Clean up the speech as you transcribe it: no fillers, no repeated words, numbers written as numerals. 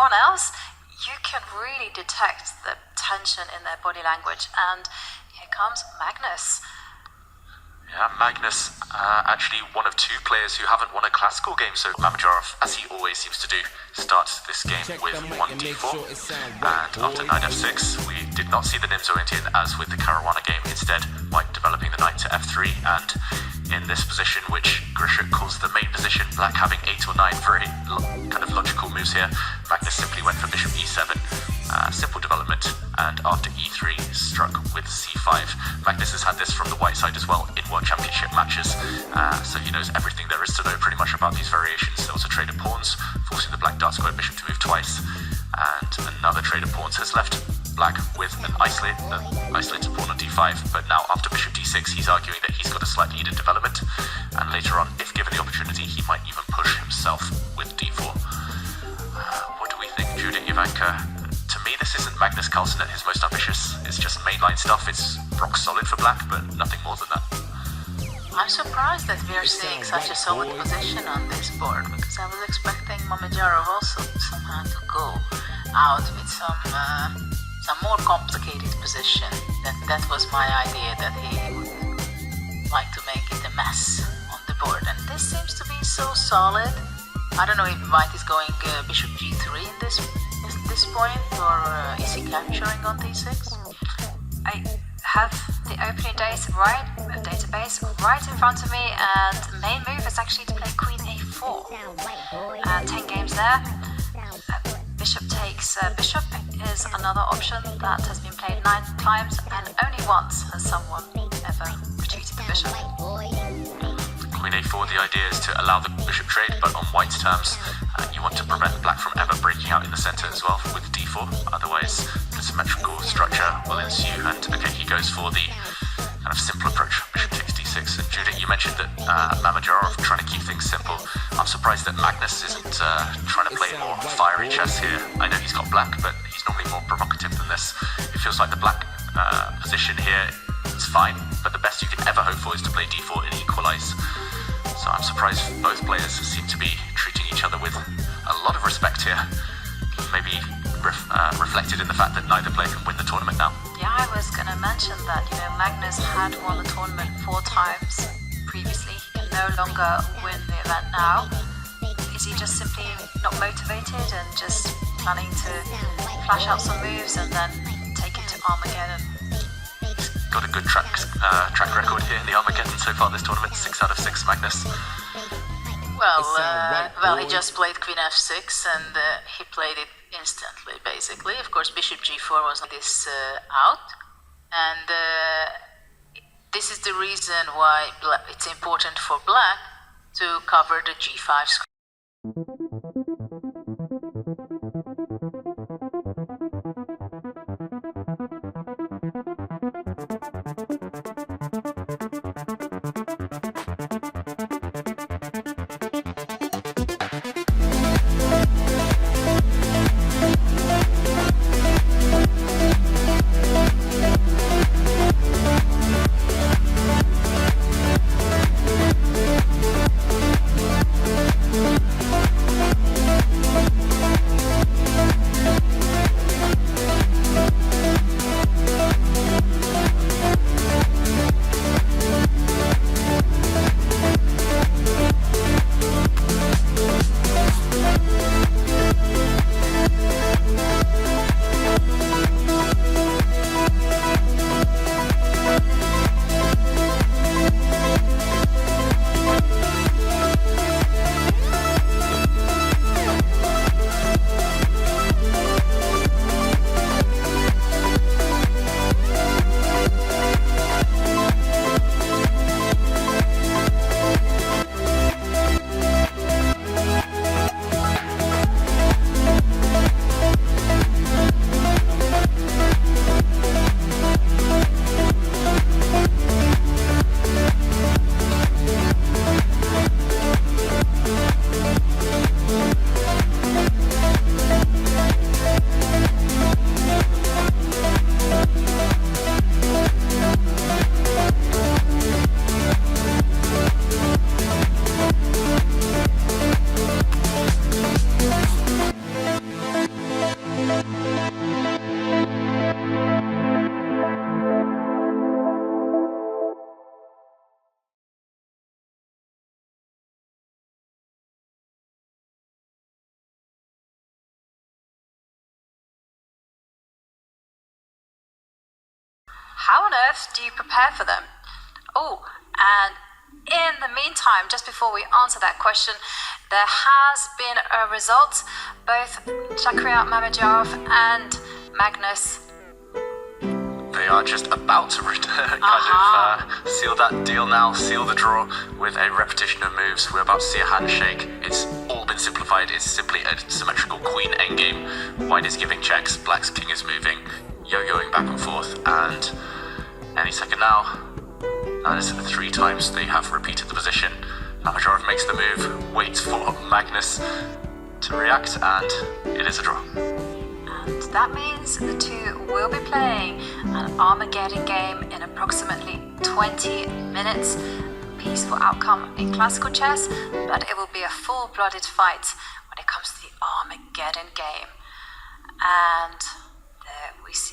everyone else, you can really detect the tension in their body language. And here comes Magnus. Yeah, Magnus, actually one of two players who haven't won a classical game, so Mamedyarov, as he always seems to do, starts this game with 1d4, and after knight f6, we did not see the Nimzo-Indian as with the Caruana game. Instead, White developing the knight to f3, and in this position, which Grisha calls the main position, Black having 8 or 9 very kind of logical moves here, Magnus simply went for bishop e7, simple development, and after e3 struck with c5. Magnus has had this from the white side as well in World Championship matches, so he knows everything there is to know pretty much about these variations. There was a trade of pawns, forcing the black dark square bishop to move twice, and another trade of pawns has left Black with an isolated pawn on d5, but now after bishop d6 he's arguing that he's got a slight lead in development, and later on, if given the opportunity, he might even push himself with d4. What do we think, Judith, Ivanka? To me, this isn't Magnus Carlsen at his most ambitious. It's just mainline stuff. It's rock solid for Black, but nothing more than that. I'm surprised that we are seeing such a solid position on this board, because I was expecting Mamedyarov also somehow to go out with some more complicated position. That was my idea, that he would like to make it a mess on the board. And this seems to be so solid. I don't know if White is going bishop g3 in this point, or is he capturing on d6? I have the opening database right in front of me, and the main move is actually to play queen a4. 10 games there. Bishop takes bishop is another option that has been played 9 times, and only once has someone ever retreated the bishop. Queen a4, the idea is to allow the bishop trade, but on White's terms, you want to prevent Black from ever breaking out in the center as well with d4, otherwise the symmetrical structure will ensue. And okay, he goes for the kind of simple approach, bishop takes d6. And Judith, you mentioned that Mamedyarov trying to keep things simple. I'm surprised that Magnus isn't trying to play more fiery chess here. I know he's got Black, but he's normally more provocative than this. It feels like the Black position here is fine, but the best you can ever hope for is to play d4 and equalize. So I'm surprised both players seem to be treating each other with a lot of respect here. Maybe reflected in the fact that neither player can win the tournament now. Yeah, I was going to mention that, Magnus had won the tournament 4 times previously. He can no longer win the event now. Is he just simply not motivated and just planning to flash out some moves and then take it to Armageddon? Got a good track record here in the Armageddon so far this tournament, 6 out of 6 Magnus. Well, he just played queen f6 and he played it instantly, basically. Of course, bishop g4 was on this out, and this is the reason why it's important for Black to cover the g5 screen. How on earth do you prepare for them? Oh, and in the meantime, just before we answer that question, there has been a result. Both Shakhriyar Mamedyarov and Magnus. They are just about to seal that deal now, seal the draw with a repetition of moves. We're about to see a handshake. It's all been simplified. It's simply a symmetrical queen endgame. White is giving checks, black's king is moving, yo-yoing back and forth, and any second now, that is 3 times they have repeated the position. Mamedyarov makes the move, waits for Magnus to react, and it is a draw. And that means the two will be playing an Armageddon game in approximately 20 minutes. Peaceful outcome in classical chess, but it will be a full-blooded fight when it comes to the Armageddon game. And there we see